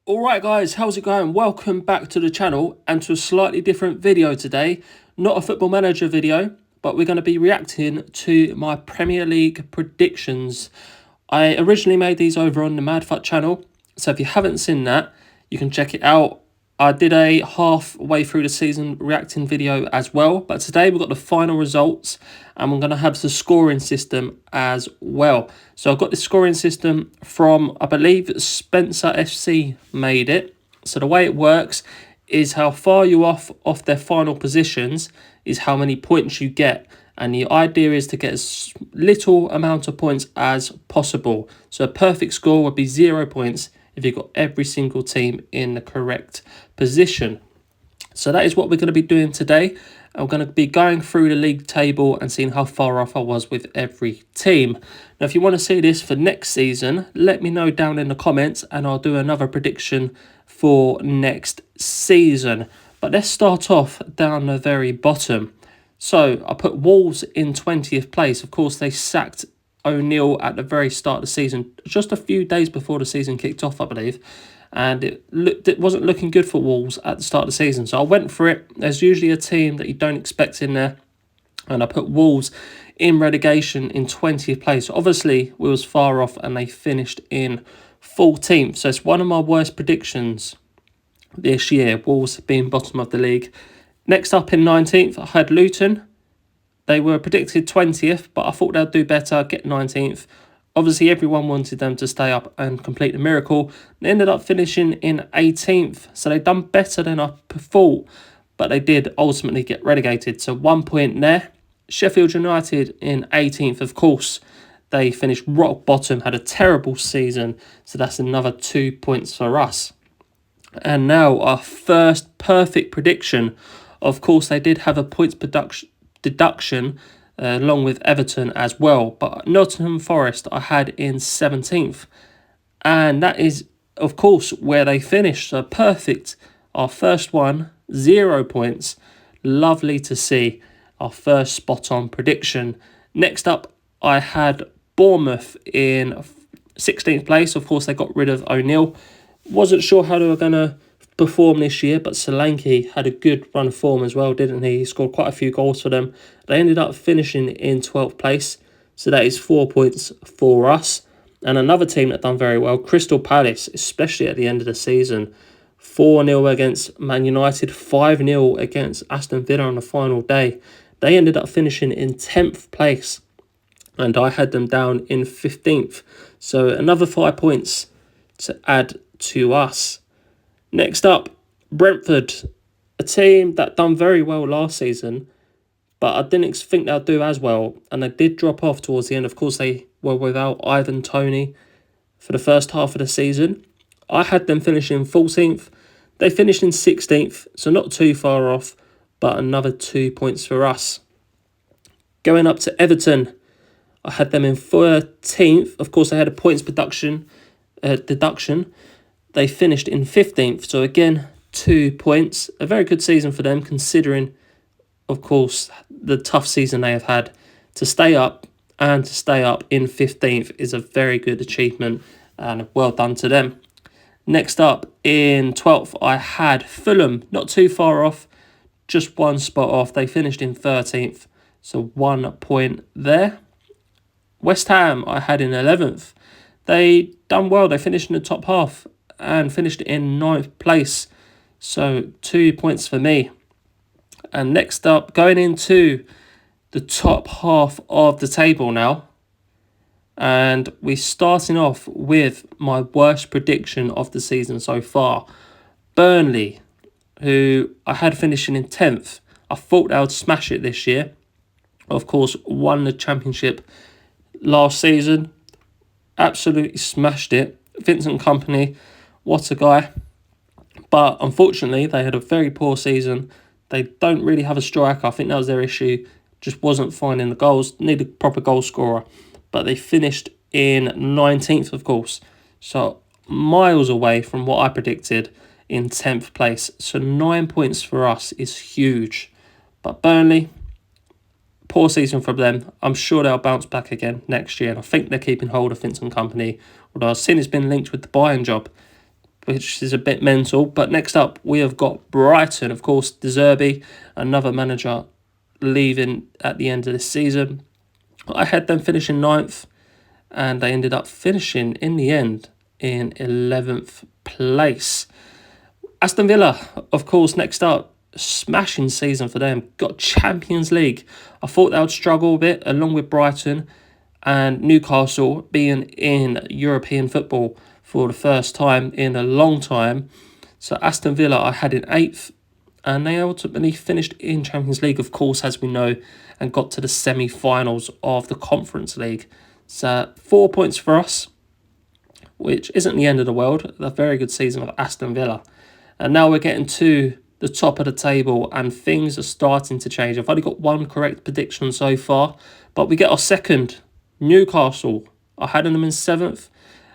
Alright guys, how's it going? Welcome back to the channel and to a slightly different video today. Not a Football Manager video, but we're going to be reacting to my Premier League predictions. I originally made these over on the MadFut channel, so if you haven't seen that, you can check it out. I did a halfway through the season reacting video as well, but today we've got the final results and we're going to have the scoring system as well. So I've got the scoring system from, I believe, Spencer FC made it. So the way it works is how far you off their final positions is how many points you get. And the idea is to get as little amount of points as possible. So a perfect score would be 0 points if you've got every single team in the correct position. So that is what we're going to be doing today. I'm going to be going through the league table and seeing how far off I was with every team. Now, if you want to see this for next season, let me know down in the comments and I'll do another prediction for next season. But let's start off down the very bottom. So I put Wolves in 20th place. Of course, they sacked O'Neill at the very start of the season, just a few days before the season kicked off, I believe. And it wasn't looking good for Wolves at the start of the season. So I went for it. There's usually a team that you don't expect in there. And I put Wolves in relegation in 20th place. Obviously, we was far off and they finished in 14th. So it's one of my worst predictions this year, Wolves being bottom of the league. Next up in 19th, I had Luton. They were predicted 20th, but I thought they'd do better, get 19th. Obviously, everyone wanted them to stay up and complete the miracle. They ended up finishing in 18th, so they've done better than I thought, but they did ultimately get relegated. So 1 point there. Sheffield United in 18th, of course. They finished rock bottom, had a terrible season, so that's another 2 points for us. And now our first perfect prediction. Of course, they did have a points deduction along with Everton as well, but Nottingham Forest I had in 17th, and that is of course where they finished. So perfect, our first one, 0 points. Lovely to see our first spot on prediction. Next up I had Bournemouth in 16th place. Of course, they got rid of O'Neill. Wasn't sure how they were going to perform this year, but Solanke had a good run of form as well, didn't he? He scored quite a few goals for them. They ended up finishing in 12th place, so that is 4 points for us. And another team that done very well, Crystal Palace, especially at the end of the season. 4-0 against Man United, 5-0 against Aston Villa on the final day. They ended up finishing in 10th place, and I had them down in 15th. So another 5 points to add to us. Next up, Brentford, a team that done very well last season, but I didn't think they'll do as well, and they did drop off towards the end. Of course, they were without Ivan Toney for the first half of the season. I had them finishing 14th. They finished in 16th, so not too far off, but another 2 points for us. Going up to Everton, I had them in 13th. Of course, they had a points deduction. They finished in 15th, so again, 2 points. A very good season for them, considering, of course, the tough season they have had. To stay up and to stay up in 15th is a very good achievement, and well done to them. Next up, in 12th, I had Fulham, not too far off, just one spot off. They finished in 13th, so 1 point there. West Ham, I had in 11th. They done well. They finished in the top half and finished in 9th place. So 2 points for me. And next up, going into the top half of the table now. And we're starting off with my worst prediction of the season so far. Burnley, who I had finishing in 10th. I thought they would smash it this year. Of course, won the championship last season. Absolutely smashed it. Vincent Kompany, what a guy. But unfortunately, they had a very poor season. They don't really have a striker. I think that was their issue. Just wasn't finding the goals. Needed a proper goal scorer. But they finished in 19th, of course. So miles away from what I predicted in 10th place. So 9 points for us is huge. But Burnley, poor season for them. I'm sure they'll bounce back again next year. And I think they're keeping hold of Vincent Kompany. Although I've seen it's been linked with the Bayern job. which is a bit mental. But next up, we have got Brighton. Of course, De Zerbi, another manager leaving at the end of this season. I had them finishing 9th, and they ended up finishing, in the end, in 11th place. Aston Villa, of course, next up. Smashing season for them. Got Champions League. I thought they would struggle a bit, along with Brighton and Newcastle being in European football for the first time in a long time. So Aston Villa I had in 8th, and they ultimately finished in Champions League, of course, as we know, and got to the semi-finals of the Conference League. So 4 points for us, which isn't the end of the world. A very good season of Aston Villa. And now we're getting to the top of the table, and things are starting to change. I've only got one correct prediction so far, but we get our second. Newcastle, I had them in 7th,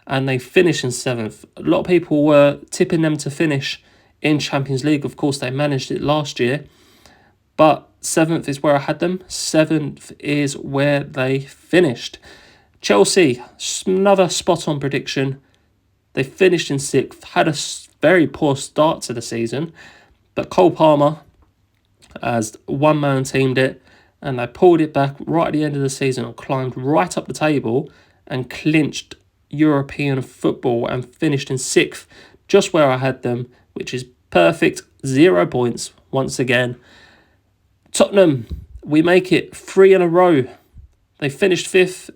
and they finished in 7th. A lot of people were tipping them to finish in Champions League. Of course, they managed it last year, but 7th is where I had them. 7th is where they finished. Chelsea, another spot-on prediction. They finished in 6th, had a very poor start to the season, but Cole Palmer as one-man teamed it, and they pulled it back right at the end of the season and climbed right up the table and clinched European football and finished in 6th, just where I had them, which is perfect. 0 points once again. Tottenham, we make it 3 in a row. They finished 5th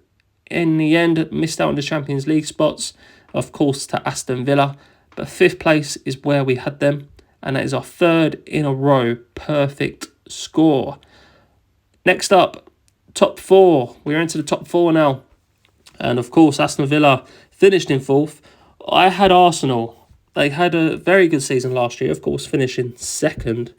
in the end, missed out on the Champions League spots, of course, to Aston Villa, but 5th place is where we had them. And that is our 3rd in a row perfect score. Next up, top 4. We're into the top 4 now. And of course, Aston Villa finished in 4th. I had Arsenal. They had a very good season last year, of course, finishing 2nd.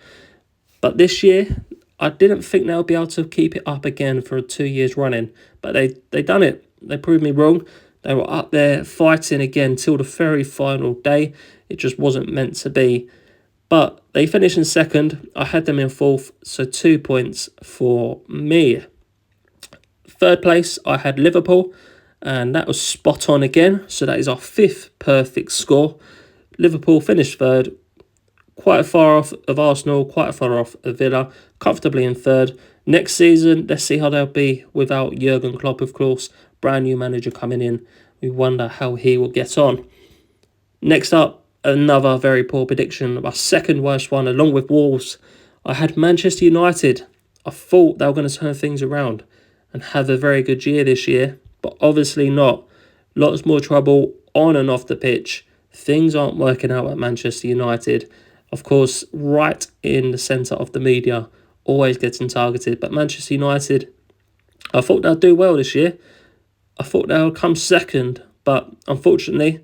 But this year, I didn't think they would be able to keep it up again for 2 years running. But they done it. They proved me wrong. They were up there fighting again till the very final day. It just wasn't meant to be. But they finished in 2nd. I had them in 4th, so 2 points for me. 3rd place, I had Liverpool, and that was spot on again. So that is our 5th perfect score. Liverpool finished 3rd, quite far off of Arsenal, quite far off of Villa, comfortably in 3rd. Next season, let's see how they'll be without Jurgen Klopp, of course. Brand new manager coming in. We wonder how he will get on. Next up, another very poor prediction, my 2nd worst one, along with Wolves. I had Manchester United. I thought they were going to turn things around and have a very good year this year, but obviously not. Lots more trouble on and off the pitch. Things aren't working out at Manchester United. Of course, right in the centre of the media, always getting targeted. But Manchester United, I thought they'd do well this year. I thought they would come 2nd, but unfortunately,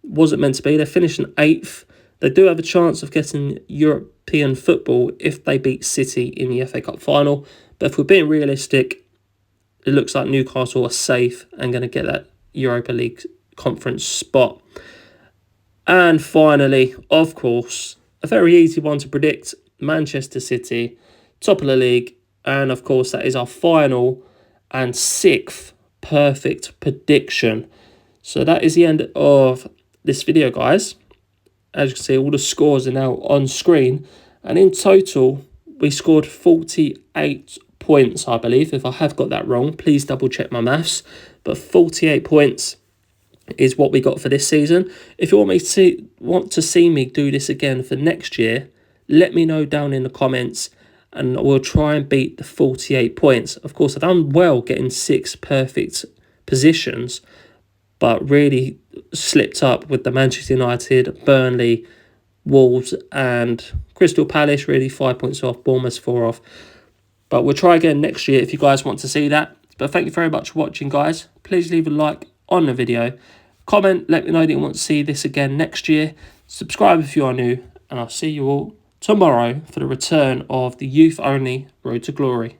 wasn't meant to be. They're finishing 8th. They do have a chance of getting European football if they beat City in the FA Cup final. But if we're being realistic, it looks like Newcastle are safe and going to get that Europa League conference spot. And finally, of course, a very easy one to predict, Manchester City, top of the league. And of course, that is our final and 6th perfect prediction. So that is the end of this video, guys. As you can see, all the scores are now on screen, and in total we scored 48 points, I believe. If I have got that wrong, please double check my maths, but 48 points is what we got for this season. If you want to see me do this again for next year, let me know down in the comments, and we'll try and beat the 48 points. Of course, I've done well getting 6 perfect positions, but really slipped up with the Manchester United, Burnley, Wolves and Crystal Palace, really 5 points off, Bournemouth 4 off. But we'll try again next year if you guys want to see that. But thank you very much for watching, guys. Please leave a like on the video. Comment, let me know that you want to see this again next year. Subscribe if you are new, and I'll see you all tomorrow for the return of the youth-only Road to Glory.